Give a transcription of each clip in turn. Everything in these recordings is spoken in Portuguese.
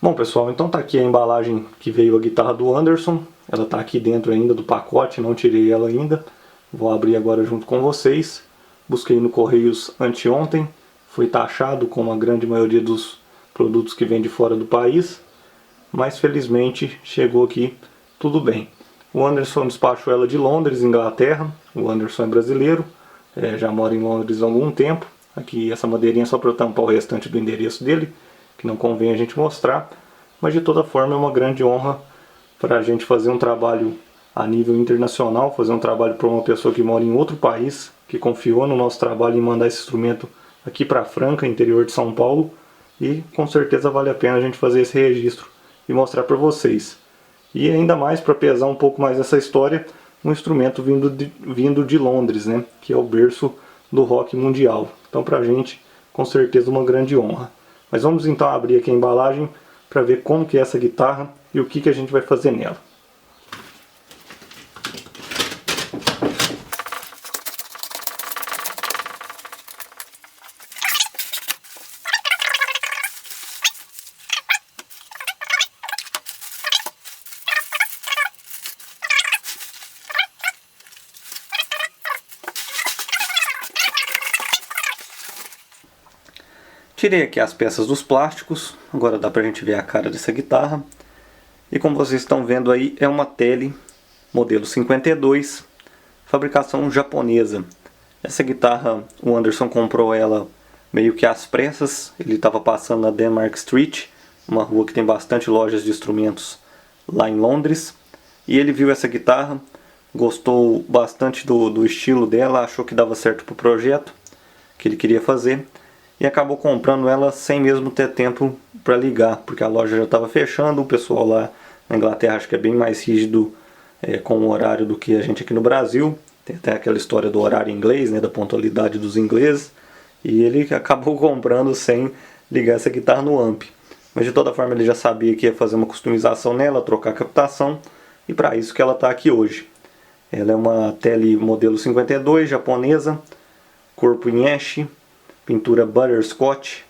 Bom pessoal, então tá aqui a embalagem que veio a guitarra do Anderson. Ela tá aqui dentro ainda do pacote, não tirei ela ainda. Vou abrir agora junto com vocês. Busquei no Correios anteontem. Foi taxado como a grande maioria dos produtos que vem de fora do país. Mas felizmente chegou aqui tudo bem. O Anderson despachou ela de Londres, Inglaterra. O Anderson é brasileiro, já mora em Londres há algum tempo. Aqui essa madeirinha é só para eu tampar o restante do endereço dele, que não convém a gente mostrar. Mas de toda forma é uma grande honra para a gente fazer um trabalho a nível internacional, fazer um trabalho para uma pessoa que mora em outro país, que confiou no nosso trabalho em mandar esse instrumento aqui para Franca, interior de São Paulo. E com certeza vale a pena a gente fazer esse registro e mostrar para vocês. E ainda mais para pesar um pouco mais essa história, um instrumento vindo de Londres, né, que é o berço do rock mundial. Então pra gente, com certeza uma grande honra. Mas vamos então abrir aqui a embalagem para ver como que é essa guitarra e o que a gente vai fazer nela. Tirei aqui as peças dos plásticos, agora dá pra gente ver a cara dessa guitarra. E como vocês estão vendo aí, é uma Tele modelo 52, fabricação japonesa. Essa guitarra, o Anderson comprou ela meio que às pressas, ele estava passando na Denmark Street, uma rua que tem bastante lojas de instrumentos lá em Londres. E ele viu essa guitarra, gostou bastante do estilo dela, achou que dava certo para o projeto que ele queria fazer. E acabou comprando ela sem mesmo ter tempo para ligar, porque a loja já estava fechando. O pessoal lá na Inglaterra acho que é bem mais rígido com o horário do que a gente aqui no Brasil. Tem até aquela história do horário inglês, né, da pontualidade dos ingleses. E ele acabou comprando sem ligar essa guitarra no amp. Mas de toda forma ele já sabia que ia fazer uma customização nela, trocar a captação. E para isso que ela está aqui hoje. Ela é uma Tele modelo 52, japonesa, corpo em ash, pintura butterscotch,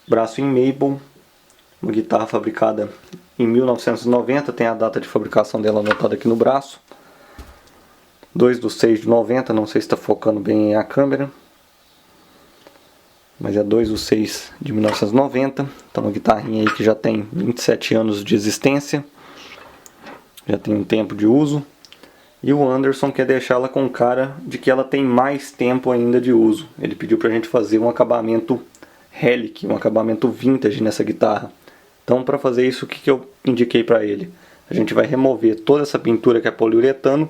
braço em maple, uma guitarra fabricada em 1990, tem a data de fabricação dela anotada aqui no braço. 2/6/90, não sei se está focando bem a câmera, mas é 2/6/1990, então uma guitarrinha aí que já tem 27 anos de existência, já tem um tempo de uso. E o Anderson quer deixá-la com cara de que ela tem mais tempo ainda de uso. Ele pediu pra gente fazer um acabamento relic, um acabamento vintage nessa guitarra. Então para fazer isso, o que eu indiquei para ele? A gente vai remover toda essa pintura que é poliuretano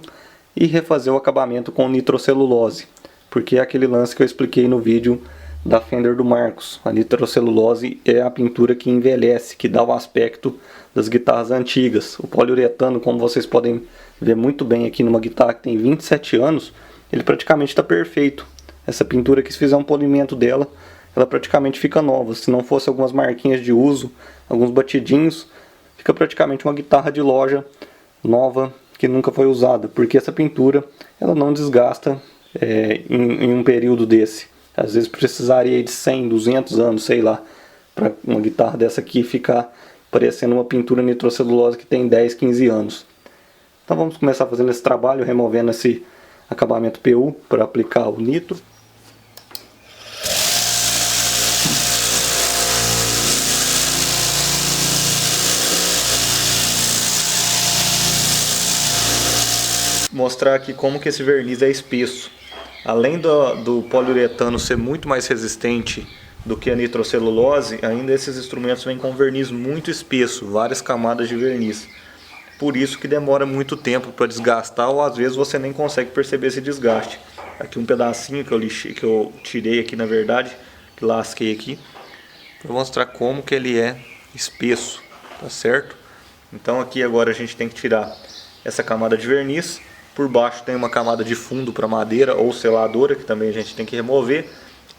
e refazer o acabamento com nitrocelulose. Porque é aquele lance que eu expliquei no vídeo da Fender do Marcos. A nitrocelulose é a pintura que envelhece, que dá o aspecto das guitarras antigas. O poliuretano, como vocês podem ver muito bem aqui numa guitarra que tem 27 anos, ele praticamente está perfeito. Essa pintura que se fizer um polimento dela, ela praticamente fica nova. Se não fosse algumas marquinhas de uso, alguns batidinhos, fica praticamente uma guitarra de loja nova que nunca foi usada, porque essa pintura ela não desgasta em um período desse. Às vezes precisaria de 100, 200 anos, sei lá, para uma guitarra dessa aqui ficar parecendo uma pintura nitrocelulose que tem 10, 15 anos. Então vamos começar fazendo esse trabalho, removendo esse acabamento PU para aplicar o nitro. Mostrar aqui como que esse verniz é espesso. Além do poliuretano ser muito mais resistente do que a nitrocelulose, ainda esses instrumentos vêm com verniz muito espesso, várias camadas de verniz. Por isso que demora muito tempo para desgastar, ou às vezes você nem consegue perceber esse desgaste. Aqui um pedacinho que eu tirei aqui, na verdade, que lasquei aqui. Vou mostrar como que ele é espesso, tá certo? Então aqui agora a gente tem que tirar essa camada de verniz. Por baixo tem uma camada de fundo para madeira ou seladora, que também a gente tem que remover.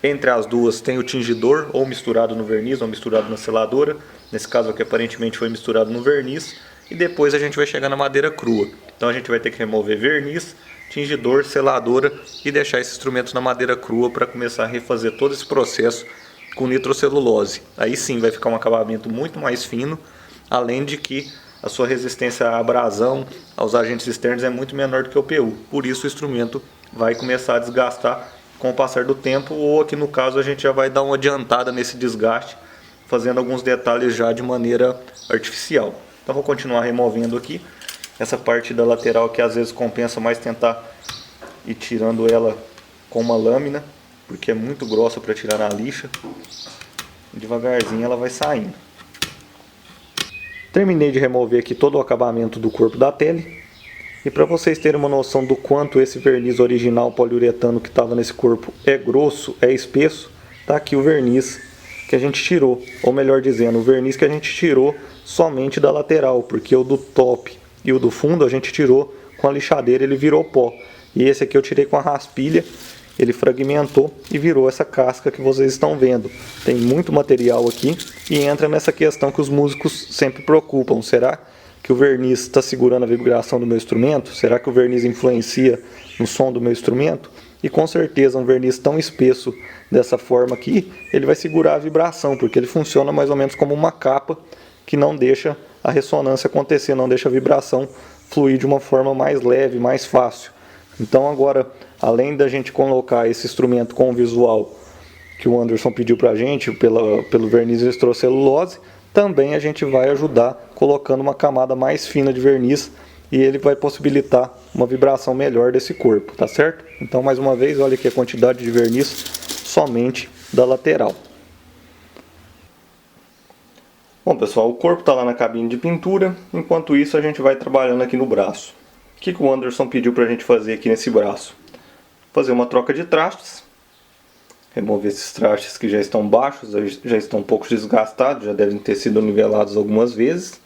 Entre as duas tem o tingidor, ou misturado no verniz, ou misturado na seladora. Nesse caso aqui aparentemente foi misturado no verniz. E depois a gente vai chegar na madeira crua. Então a gente vai ter que remover verniz, tingidor, seladora e deixar esse instrumento na madeira crua para começar a refazer todo esse processo com nitrocelulose. Aí sim vai ficar um acabamento muito mais fino, além de que a sua resistência à abrasão, aos agentes externos é muito menor do que o PU. Por isso o instrumento vai começar a desgastar com o passar do tempo, ou aqui no caso a gente já vai dar uma adiantada nesse desgaste, fazendo alguns detalhes já de maneira artificial. Então vou continuar removendo aqui essa parte da lateral, que às vezes compensa mais tentar ir tirando ela com uma lâmina, porque é muito grossa para tirar na lixa. Devagarzinho ela vai saindo. Terminei de remover aqui todo o acabamento do corpo da tele. E para vocês terem uma noção do quanto esse verniz original poliuretano que estava nesse corpo é grosso, é espesso, tá aqui o verniz que a gente tirou. Ou melhor dizendo, o verniz que a gente tirou somente da lateral, porque o do top e o do fundo a gente tirou com a lixadeira, ele virou pó. E esse aqui eu tirei com a raspilha, ele fragmentou e virou essa casca que vocês estão vendo. Tem muito material aqui e entra nessa questão que os músicos sempre preocupam. Será que o verniz está segurando a vibração do meu instrumento? Será que o verniz influencia no som do meu instrumento? E com certeza um verniz tão espesso dessa forma aqui, ele vai segurar a vibração, porque ele funciona mais ou menos como uma capa que não deixa a ressonância acontecer, não deixa a vibração fluir de uma forma mais leve, mais fácil. Então agora, além da gente colocar esse instrumento com o visual que o Anderson pediu pra gente, pelo verniz nitrocelulose, também a gente vai ajudar colocando uma camada mais fina de verniz e ele vai possibilitar uma vibração melhor desse corpo, tá certo? Então mais uma vez, olha aqui a quantidade de verniz somente da lateral. Bom pessoal, o corpo está lá na cabine de pintura, enquanto isso a gente vai trabalhando aqui no braço. O que o Anderson pediu pra gente fazer aqui nesse braço? Fazer uma troca de trastes. Remover esses trastes que já estão baixos, já estão um pouco desgastados, já devem ter sido nivelados algumas vezes.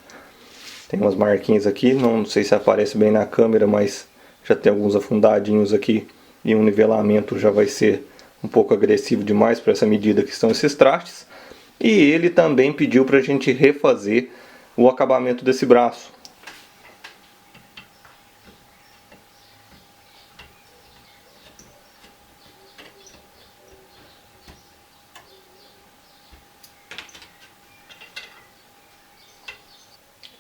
Tem umas marquinhas aqui, não sei se aparece bem na câmera, mas já tem alguns afundadinhos aqui e um nivelamento já vai ser um pouco agressivo demais para essa medida que estão esses trastes. E ele também pediu para a gente refazer o acabamento desse braço.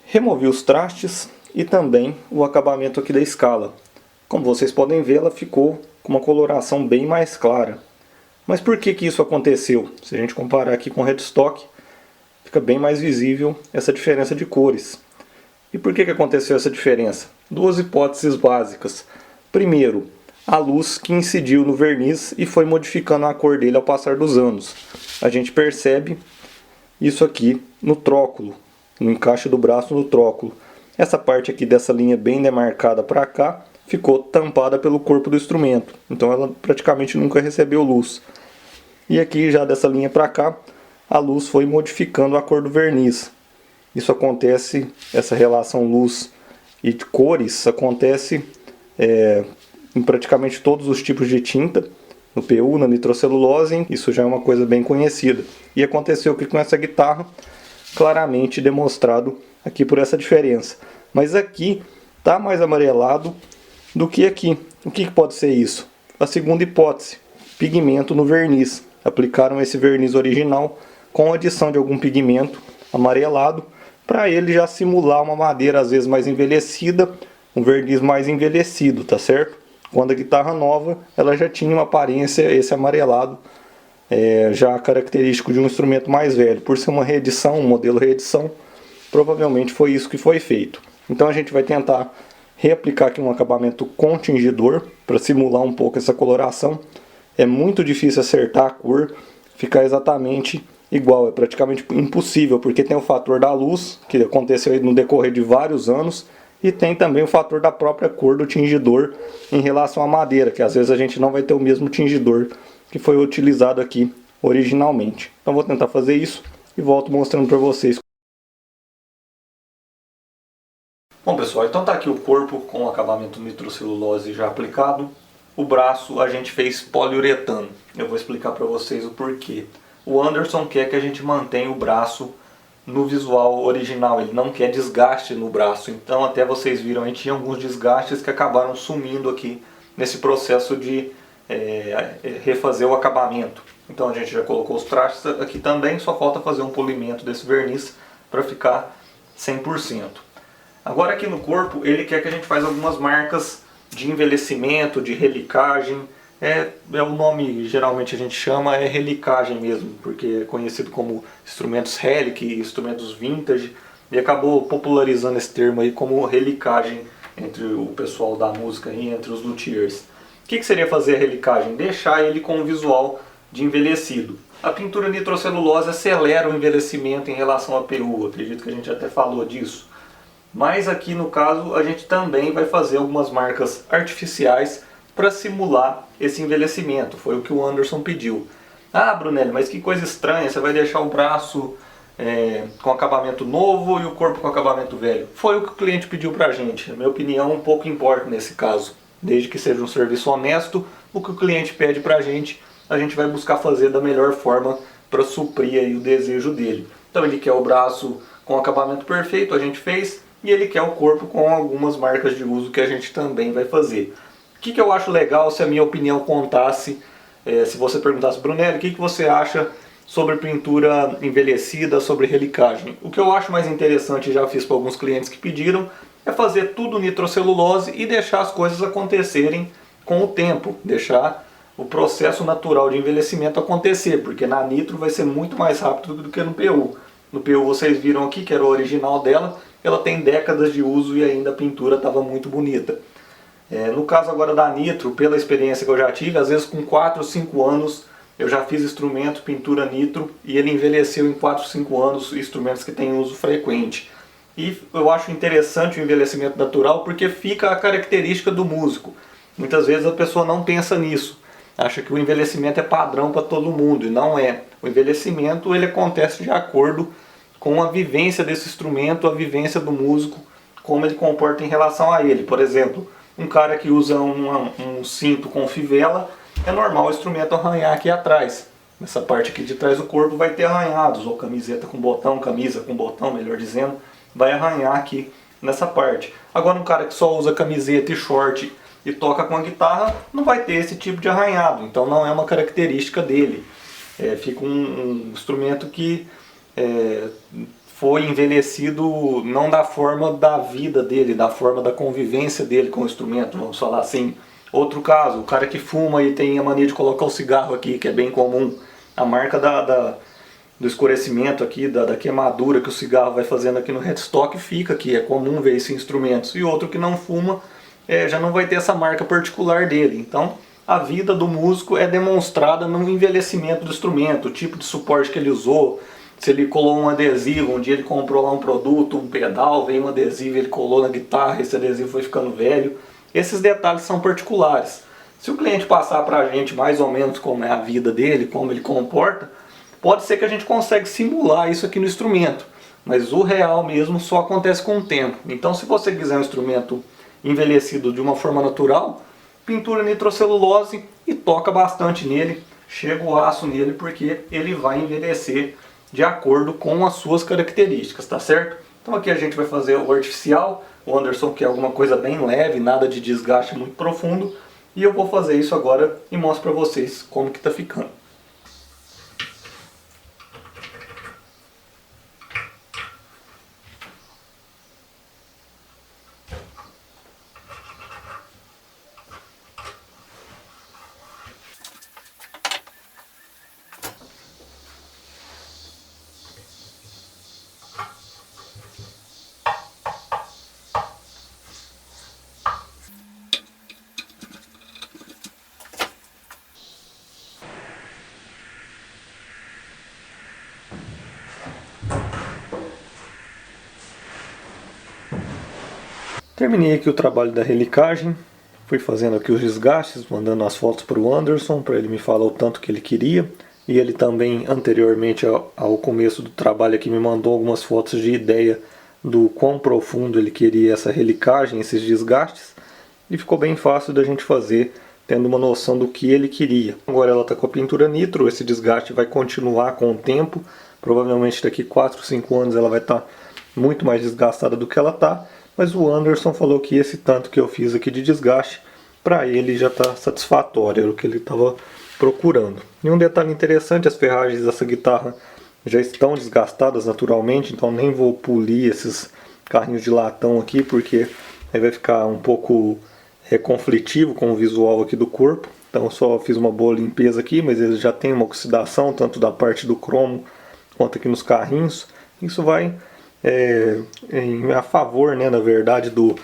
Removi os trastes e também o acabamento aqui da escala. Como vocês podem ver, ela ficou com uma coloração bem mais clara. Mas por que isso aconteceu? Se a gente comparar aqui com o headstock, fica bem mais visível essa diferença de cores. E por que aconteceu essa diferença? Duas hipóteses básicas. Primeiro, a luz que incidiu no verniz e foi modificando a cor dele ao passar dos anos. A gente percebe isso aqui no tróculo, no encaixe do braço no tróculo. Essa parte aqui dessa linha bem demarcada para cá ficou tampada pelo corpo do instrumento, então ela praticamente nunca recebeu luz. E aqui já dessa linha para cá, a luz foi modificando a cor do verniz. Isso acontece, essa relação luz e cores acontece em praticamente todos os tipos de tinta, no PU, na nitrocelulose, isso já é uma coisa bem conhecida. E aconteceu aqui com essa guitarra, claramente demonstrado aqui por essa diferença. Mas aqui está mais amarelado do que aqui. O que pode ser isso? A segunda hipótese, pigmento no verniz. Aplicaram esse verniz original com adição de algum pigmento amarelado para ele já simular uma madeira às vezes mais envelhecida, um verniz mais envelhecido, tá certo? Quando a guitarra nova, ela já tinha uma aparência, esse amarelado, já característico de um instrumento mais velho. Por ser uma reedição, um modelo reedição, provavelmente foi isso que foi feito. Então a gente vai tentar reaplicar aqui um acabamento com tingidor para simular um pouco essa coloração. É muito difícil acertar a cor, ficar exatamente igual, é praticamente impossível, porque tem o fator da luz, que aconteceu aí no decorrer de vários anos, e tem também o fator da própria cor do tingidor em relação à madeira, que às vezes a gente não vai ter o mesmo tingidor que foi utilizado aqui originalmente. Então vou tentar fazer isso e volto mostrando para vocês. Bom pessoal, então tá aqui o corpo com o acabamento nitrocelulose já aplicado. O braço a gente fez poliuretano. Eu vou explicar para vocês o porquê. O Anderson quer que a gente mantenha o braço no visual original, ele não quer desgaste no braço. Então até vocês viram, a gente tinha alguns desgastes que acabaram sumindo aqui nesse processo de refazer o acabamento. Então a gente já colocou os trastes aqui também, só falta fazer um polimento desse verniz para ficar 100%. Agora aqui no corpo ele quer que a gente faça algumas marcas de envelhecimento, de relicagem. O nome geralmente a gente chama relicagem mesmo, porque é conhecido como instrumentos relic, instrumentos vintage, e acabou popularizando esse termo aí como relicagem entre o pessoal da música e entre os luthiers. O que seria fazer a relicagem? Deixar ele com um visual de envelhecido. A pintura nitrocelulose acelera o envelhecimento em relação à PU, acredito que a gente até falou disso. Mas aqui no caso a gente também vai fazer algumas marcas artificiais para simular esse envelhecimento. Foi o que o Anderson pediu. Ah, Brunelli, mas que coisa estranha, você vai deixar o braço com acabamento novo e o corpo com acabamento velho. Foi o que o cliente pediu pra gente. Na minha opinião, um pouco importa nesse caso. Desde que seja um serviço honesto, o que o cliente pede pra gente, a gente vai buscar fazer da melhor forma para suprir aí o desejo dele. Então ele quer o braço com acabamento perfeito, a gente fez, e ele quer o corpo com algumas marcas de uso que a gente também vai fazer. O que eu acho legal se a minha opinião contasse, se você perguntasse, Brunelli, o que você acha sobre pintura envelhecida, sobre relicagem? O que eu acho mais interessante, já fiz para alguns clientes que pediram, é fazer tudo nitrocelulose e deixar as coisas acontecerem com o tempo, deixar o processo natural de envelhecimento acontecer, porque na nitro vai ser muito mais rápido do que no PU. No PU vocês viram aqui que era o original dela, ela tem décadas de uso e ainda a pintura estava muito bonita. No caso agora da nitro, pela experiência que eu já tive, às vezes com 4 ou 5 anos eu já fiz instrumento pintura nitro e ele envelheceu em 4 ou 5 anos, instrumentos que têm uso frequente. E eu acho interessante o envelhecimento natural porque fica a característica do músico. Muitas vezes a pessoa não pensa nisso, acha que o envelhecimento é padrão para todo mundo, e não é. O envelhecimento ele acontece de acordo com a vivência desse instrumento, a vivência do músico, como ele comporta em relação a ele. Por exemplo, um cara que usa um cinto com fivela, é normal o instrumento arranhar aqui atrás. Nessa parte aqui de trás do corpo vai ter arranhados, ou camiseta com botão, camisa com botão, melhor dizendo, vai arranhar aqui nessa parte. Agora um cara que só usa camiseta e short e toca com a guitarra, não vai ter esse tipo de arranhado, então não é uma característica dele. Fica um instrumento que foi envelhecido não da forma da vida dele, da forma da convivência dele com o instrumento, vamos falar assim. Outro caso, o cara que fuma e tem a mania de colocar o cigarro aqui, que é bem comum. A marca do escurecimento aqui, da queimadura que o cigarro vai fazendo aqui no headstock fica aqui, é comum ver isso em instrumentos. E outro que não fuma, já não vai ter essa marca particular dele. Então, a vida do músico é demonstrada no envelhecimento do instrumento, o tipo de suporte que ele usou, se ele colou um adesivo, um dia ele comprou lá um produto, um pedal, veio um adesivo, ele colou na guitarra, esse adesivo foi ficando velho. Esses detalhes são particulares. Se o cliente passar para a gente mais ou menos como é a vida dele, como ele comporta, pode ser que a gente consiga simular isso aqui no instrumento. Mas o real mesmo só acontece com o tempo. Então se você quiser um instrumento envelhecido de uma forma natural, pintura nitrocelulose e toca bastante nele, chega o aço nele porque ele vai envelhecer de acordo com as suas características, tá certo? Então aqui a gente vai fazer o artificial, o Anderson quer alguma coisa bem leve, nada de desgaste muito profundo, e eu vou fazer isso agora e mostro pra vocês como que tá ficando. Terminei aqui o trabalho da relicagem, fui fazendo aqui os desgastes, mandando as fotos para o Anderson, para ele me falar o tanto que ele queria. E ele também, anteriormente ao começo do trabalho aqui, me mandou algumas fotos de ideia do quão profundo ele queria essa relicagem, esses desgastes. E ficou bem fácil da gente fazer, tendo uma noção do que ele queria. Agora ela está com a pintura nitro, esse desgaste vai continuar com o tempo. Provavelmente daqui 4, 5 anos ela vai estar muito mais desgastada do que ela está. Mas o Anderson falou que esse tanto que eu fiz aqui de desgaste para ele já está satisfatório, era o que ele estava procurando. E um detalhe interessante, as ferragens dessa guitarra já estão desgastadas naturalmente, então nem vou polir esses carrinhos de latão aqui, porque aí vai ficar um pouco conflitivo com o visual aqui do corpo. Então eu só fiz uma boa limpeza aqui, mas ele já tem uma oxidação, tanto da parte do cromo quanto aqui nos carrinhos. Isso vai a favor, né, na verdade, do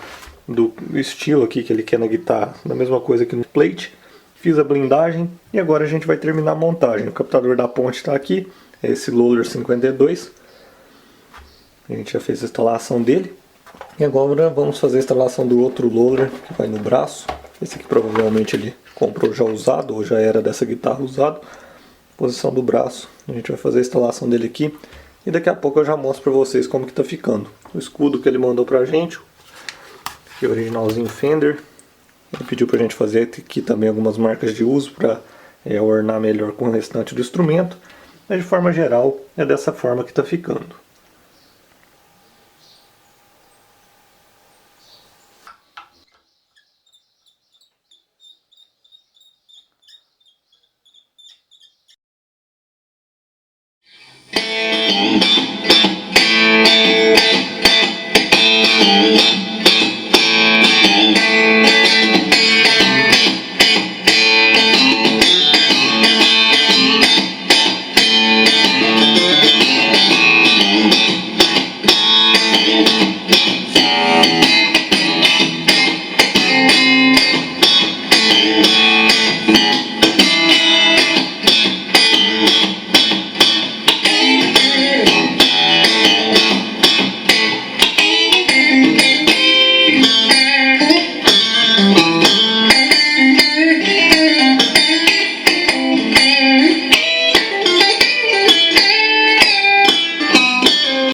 estilo aqui que ele quer na guitarra. Da mesma coisa aqui no plate. Fiz a blindagem e agora a gente vai terminar a montagem. O captador da ponte está aqui, é esse Lowler 52. A gente já fez a instalação dele. E agora vamos fazer a instalação do outro Lowler que vai no braço. Esse aqui provavelmente ele comprou já usado, ou já era dessa guitarra usado. Posição do braço, a gente vai fazer a instalação dele aqui. E daqui a pouco eu já mostro pra vocês como que tá ficando. O escudo que ele mandou pra gente, que é o originalzinho Fender. Ele pediu pra gente fazer aqui também algumas marcas de uso para ornar melhor com o restante do instrumento. Mas de forma geral é dessa forma que tá ficando.